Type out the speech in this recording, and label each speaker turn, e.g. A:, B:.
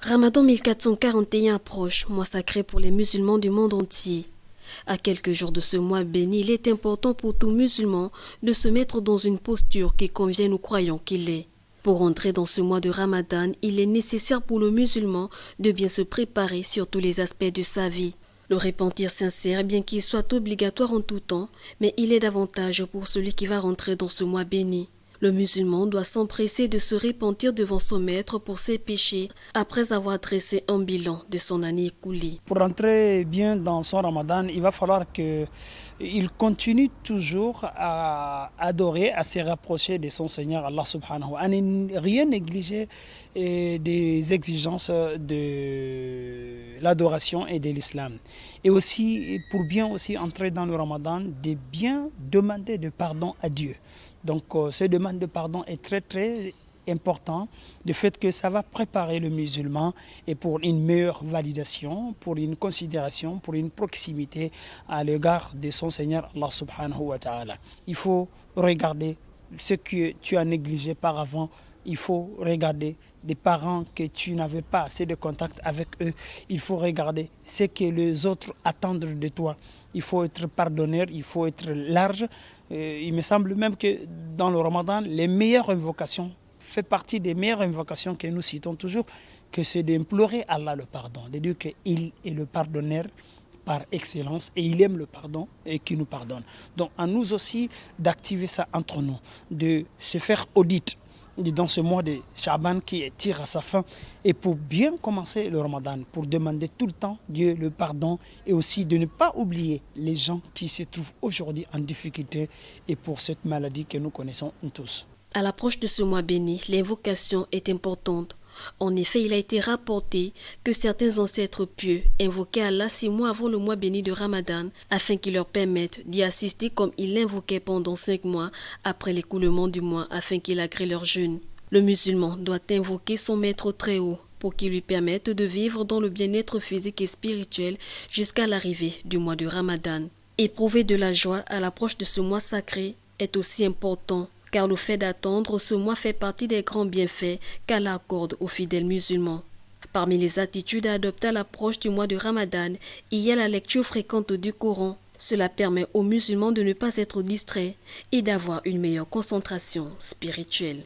A: Ramadan 1441 approche, mois sacré pour les musulmans du monde entier. À quelques jours de ce mois béni, il est important pour tout musulman de se mettre dans une posture qui convienne aux croyants qu'il est. Pour entrer dans ce mois de Ramadan, il est nécessaire pour le musulman de bien se préparer sur tous les aspects de sa vie. Le repentir sincère, bien qu'il soit obligatoire en tout temps, mais il est davantage pour celui qui va rentrer dans ce mois béni. Le musulman doit s'empresser de se repentir devant son maître pour ses péchés après avoir dressé un bilan de son année écoulée.
B: Pour entrer bien dans son Ramadan, il va falloir qu'il continue toujours à adorer, à se rapprocher de son Seigneur Allah subhanahu, à ne rien négliger des exigences de l'adoration et de l'islam. Et aussi, pour bien aussi entrer dans le Ramadan, de bien demander de pardon à Dieu. Donc, cette demande de pardon est très important, du fait que ça va préparer le musulman et pour une meilleure validation, pour une considération, pour une proximité à l'égard de son Seigneur Allah subhanahu wa ta'ala. Il faut regarder ce que tu as négligé par avant. Il faut regarder des parents que tu n'avais pas assez de contact avec eux. Il faut regarder ce que les autres attendent de toi. Il faut être pardonneur, il faut être large. Il me semble même que dans le Ramadan, les meilleures invocations fait partie des meilleures invocations que nous citons toujours, que c'est d'implorer Allah le pardon, de dire qu'il est le pardonneur par excellence et il aime le pardon et qu'il nous pardonne. Donc à nous aussi d'activer ça entre nous, de se faire audit dans ce mois de Shaban qui tire à sa fin et pour bien commencer le Ramadan, pour demander tout le temps Dieu le pardon et aussi de ne pas oublier les gens qui se trouvent aujourd'hui en difficulté et pour cette maladie que nous connaissons tous.
A: À l'approche de ce mois béni, l'invocation est importante. En effet, il a été rapporté que certains ancêtres pieux invoquaient Allah 6 mois avant le mois béni de Ramadan afin qu'il leur permette d'y assister comme ils l'invoquaient pendant 5 mois après l'écoulement du mois afin qu'il agrée leur jeûne. Le musulman doit invoquer son maître très haut pour qu'il lui permette de vivre dans le bien-être physique et spirituel jusqu'à l'arrivée du mois de Ramadan. Éprouver de la joie à l'approche de ce mois sacré est aussi important, car le fait d'attendre ce mois fait partie des grands bienfaits qu'Allah accorde aux fidèles musulmans. Parmi les attitudes à adopter à l'approche du mois de Ramadan, il y a la lecture fréquente du Coran. Cela permet aux musulmans de ne pas être distraits et d'avoir une meilleure concentration spirituelle.